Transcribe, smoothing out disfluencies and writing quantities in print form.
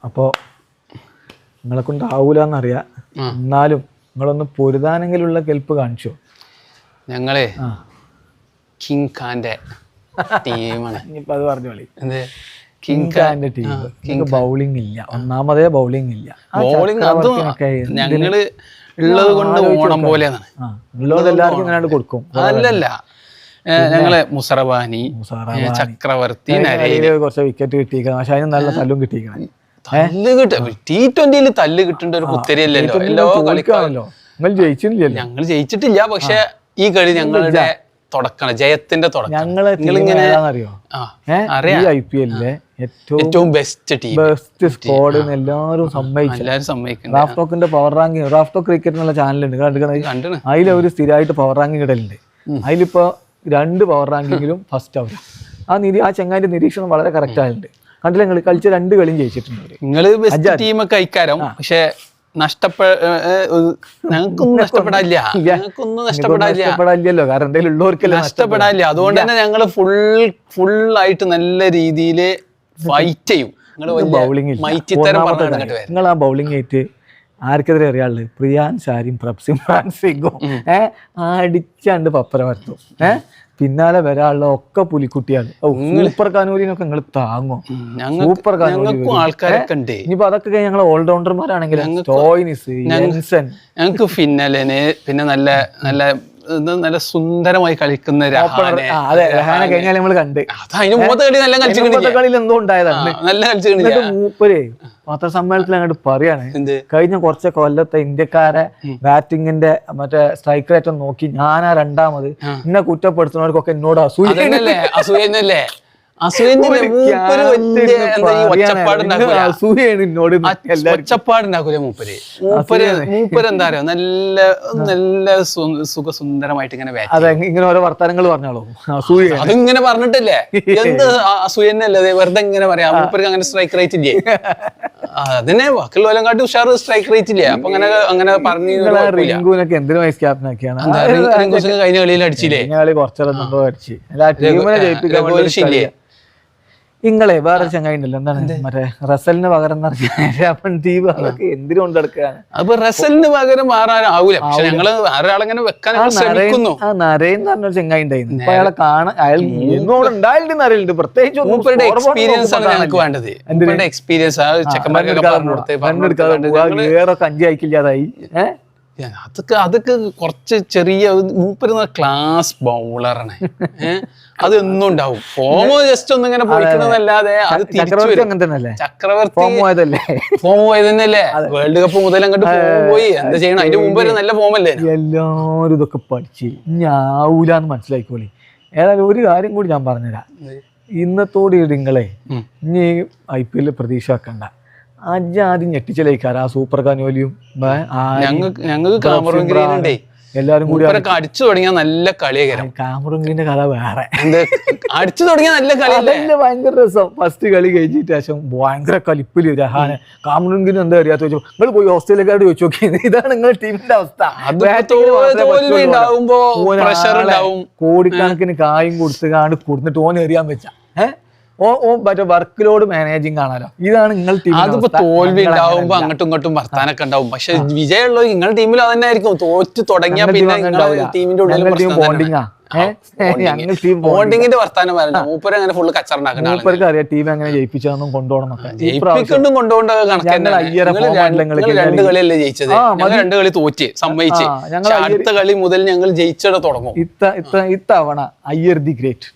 അപ്പോൾ നിങ്ങളെ കൊണ്ടാവൂലെന്നറിയാം, എന്നാലും നിങ്ങളൊന്ന് പൊരുതാനെങ്കിലുള്ള കെൽപ്പ് കാണിച്ചു. ഞങ്ങളെ കിങ് ഖാന്റെ ടീമാണ്. ഇനിയിപ്പോൾ അത് പറഞ്ഞു കളി. കിങ് ഖാന്റെ ടീം ബൗളിംഗ് ഇല്ല, ഒന്നാമതേ ബൗളിംഗ് ഇല്ല. ബോളിംഗ് അതും ഞങ്ങള് ഉള്ളത് കൊണ്ട് ഓണം പോലെയാണ്. ഉള്ളത് എല്ലാവർക്കും ഇങ്ങനെ കൊടുക്കും. അല്ലല്ല, ഞങ്ങള് മുസറബാനി, ചക്രവർത്തി, കുറച്ച് വിക്കറ്റ് കിട്ടിയിരിക്കണം. പക്ഷെ അതിന് നല്ല തല്ലും കിട്ടിയിരിക്കണം. തല്ല് കിട്ടും. T20 തല്ല് കിട്ടേണ്ട ഒരു കുത്തരിയല്ലല്ലോ. എല്ലാ കളിക്കാണല്ലോ. നിങ്ങൾ ജയിച്ചില്ലല്ലോ. ഞങ്ങൾ ജയിച്ചിട്ടില്ല, പക്ഷെ ഈ കളി ഞങ്ങളുടെ തുടക്കം, ജയത്തിന്റെ തുടക്കം. അറിയോ IPL ഏറ്റവും ബെസ്റ്റ് സ്ക്വാഡ് എല്ലാവരും സമ്മതിക്കും. റാഫ്റ്റോക്കിന്റെ പവർ റാങ്കിങ്, റാഫ്റ്റോക്ക് ക്രിക്കറ്റ് എന്നുള്ള ചാനലുണ്ട്, കണ്ടിട്ടുണ്ട്. അതിലൊരു സ്ഥിരമായിട്ട് പവർ റാങ്കിങ് ഇടലുണ്ട്. അതിലിപ്പോ 2 പവർ റാങ്കിങ്ങിലും ഫസ്റ്റ് ആവും. ആ ചെങ്ങാന്റെ നിരീക്ഷണം വളരെ കറക്റ്റ് ആയിട്ടുണ്ട്. കണ്ടില്ല, നിങ്ങൾ കളിച്ച 2 കളിയും ജയിച്ചിട്ടുണ്ട്. നിങ്ങള് ബെസ്റ്റ് ടീമൊക്കെ അയക്കാരം, പക്ഷെ ഞങ്ങൾക്കൊന്നും നഷ്ടപ്പെടാനില്ലല്ലോ. കാരണം എന്തെങ്കിലും ഉള്ളവർക്കല്ലേ നഷ്ടപ്പെടാനില്ല. അതുകൊണ്ട് തന്നെ ഞങ്ങള് ഫുള്ളായിട്ട് നല്ല രീതിയില് ഫൈറ്റ് ചെയ്യും. നിങ്ങൾ ആ ബൗളിംഗ് ആയിട്ട് ആർക്കെതിരെ അറിയാനുള്ളത്? പ്രിയാൻ ഷാരിയും പ്രപ്സിംഹാൻ സിംഗും അടിച്ചാണ്ട് പപ്പര വരുത്തും. പിന്നാലെ വരാനുള്ള ഒക്കെ പുലിക്കുട്ടിയാണ്. സൂപ്പർ കാനൂരിനൊക്കെ നിങ്ങൾ താങ്ങോ? സൂപ്പർ ആൾക്കാരൊക്കെ ഉണ്ട്. ഇനിയിപ്പോ അതൊക്കെ ഞങ്ങൾ ഓൾറൗണ്ടർമാരാണെങ്കിൽ ഞങ്ങൾക്ക് ഫിന്നലിന് പിന്നെ നല്ല നല്ല നല്ല സുന്ദരമായി കളിക്കുന്ന രഹാനെ കഴിഞ്ഞാൽ നമ്മൾ കണ്ട് കളി എന്തോ ഉണ്ടായതാണ്. മൂപ്പര് പത്രസമ്മേളനത്തിൽ അങ്ങോട്ട് പറയാണ്, കഴിഞ്ഞ കുറച്ച് കൊല്ലത്തെ ഇന്ത്യക്കാരെ ബാറ്റിങ്ങിന്റെ മറ്റേ സ്ട്രൈക്ക് റേറ്റ് നോക്കി ഞാനാ 2ാമത്, എന്നെ കുറ്റപ്പെടുത്തുന്നവർക്കൊക്കെ എന്നോട് അസൂയന്നല്ലേ. ഒച്ചപ്പാടുണ്ടാക്കൂല മൂപ്പര്. മൂപ്പര് എന്താ പറയാ, നല്ല നല്ല സുഖസുന്ദരമായിട്ട് ഇങ്ങനെ ഓരോ വർത്താനങ്ങൾ പറഞ്ഞോളൂ. അതിങ്ങനെ പറഞ്ഞിട്ടില്ലേ, എന്ത് അസൂയന്നല്ലേ, വെറുതെ ഇങ്ങനെ പറയാം. മൂപ്പർക്ക് അങ്ങനെ സ്ട്രൈക്ക് റേറ്റ് ഇല്ലേ? അതിനെ ബാക്കിയുള്ള കാട്ടി ഉഷാർ സ്ട്രൈക്ക് റേറ്റ് ഇല്ലേ? അപ്പൊ അങ്ങനെ പറഞ്ഞു. എന്തിനു വൈസ് ക്യാപ്റ്റനാക്കിയാണ് കഴിഞ്ഞ കളിയിൽ അടിച്ചില്ലേ? ഇങ്ങളെ വേറെ ചങ്ങായി ഉണ്ടല്ലോ, എന്താണ് മറ്റേ റസലിന് പകരം ടീം അതൊക്കെ എന്തിനു കൊണ്ടെടുക്കുകയാണ്? അപ്പൊ റസലിന് പകരം മാറാനാവൂല. പക്ഷെ ഞങ്ങള് ഒരാളെങ്ങനെ വെക്കാൻ ശ്രമിക്കുന്നു. ആ നരേന്ന് പറഞ്ഞൊരു ചങ്ങായി ഉണ്ടായിരുന്നു. അപ്പൊ അയാളെ കാണാൻ അയാൾ എന്നോട് ഉണ്ടായില്ലെന്ന് അറിയില്ല. പ്രത്യേകിച്ച് എക്സ്പീരിയൻസ് ആണ് ഞങ്ങൾക്ക് വേണ്ടത്. എക്സ്പീരിയൻസ് വേറൊക്കെ 5 അയക്കില്ലാതായി. അതൊക്കെ കുറച്ച് ചെറിയ മൂപ്പര് ക്ലാസ് ബൗളറാണ്. അതൊന്നും ഉണ്ടാവും. ഫോമോ ജസ്റ്റ് ഒന്നും ഇങ്ങനെ പോയിക്കുന്നതല്ലാതെ അത് ചക്രവർത്തി ഫോം പോയതന്നെയല്ലേ. വേൾഡ് കപ്പ് മുതൽ അങ്ങോട്ട് പോയി. എന്താ ചെയ്യണം? അതിന്റെ മുമ്പ് നല്ല ഫോമല്ലേ. എല്ലാരും ഇതൊക്കെ പഠിച്ച് ഞാവൂലെന്ന് മനസ്സിലാക്കിക്കോളി. ഏതായാലും ഒരു കാര്യം കൂടി ഞാൻ പറഞ്ഞുതരാം. ഇന്നത്തോടെ നിങ്ങളെ ഇനി IPL പ്രതീക്ഷ വെക്കണ്ട. ആദ്യം ഞെട്ടിച്ചലേക്കാറ് ആ സൂപ്പർ കാനോലിയും ഞങ്ങൾക്ക് എല്ലാരും കൂടി അടിച്ചു തുടങ്ങിയ നല്ല കളിയായിരുന്നു. കാമറൂൺ ഗ്രീന്റെ കഥ വേറെ. അടിച്ചു തുടങ്ങിയ നല്ല കളി, ഭയങ്കര രസം. ഫസ്റ്റ് കളി കഴിഞ്ഞിട്ട് ശേഷം ഭയങ്കര കലിപ്പില് രഹാനെ കാമറൂൺ ഗ്രീൻ എന്താ അറിയാത്ത ചോദിച്ചു. നിങ്ങൾ പോയി ഓസ്ട്രേലിയക്കാരോട് ചോദിച്ചു നോക്കി, ഇതാണ് നിങ്ങളുടെ ടീമിന്റെ അവസ്ഥ. കോടിക്കണക്കിന് കായും കൊടുത്തിട്ട് ഓൻ എറിയാൻ വെച്ച മറ്റേ വർക്ക് ലോഡ് മാനേജിങ് ആണല്ലോ. ഇതാണ് നിങ്ങൾ ടീം. അതിപ്പോ തോൽവി ഉണ്ടാവുമ്പോ അങ്ങോട്ടും ഇങ്ങോട്ടും വർത്താനൊക്കെ ഉണ്ടാവും. പക്ഷെ വിജയമുള്ള നിങ്ങളുടെ ടീമിൽ അതന്നെ ആയിരിക്കും. തോറ്റ് തുടങ്ങിയാ പിന്നെ ടീമിന്റെ ബോണ്ടിങ്ങിന്റെ വർത്താനം മൂപ്പര് അങ്ങനെ ഫുള്ള് കച്ചറുണ്ടാക്കുന്ന മൂപ്പർക്ക് അറിയാം ടീം എങ്ങനെ ജയിപ്പിച്ചതെന്നും കൊണ്ടുപോകണം. കൊണ്ടുകൊണ്ട് കണക്കന്നെ. 2 കളിയല്ലേ ജയിച്ചത്? 2 കളി തോറ്റ് സമ്മതിച്ച്. അടുത്ത കളി മുതൽ ഞങ്ങൾ ജയിച്ചിട തുടങ്ങും. ഇത്തവണ അയ്യർ ദി ഗ്രേറ്റ്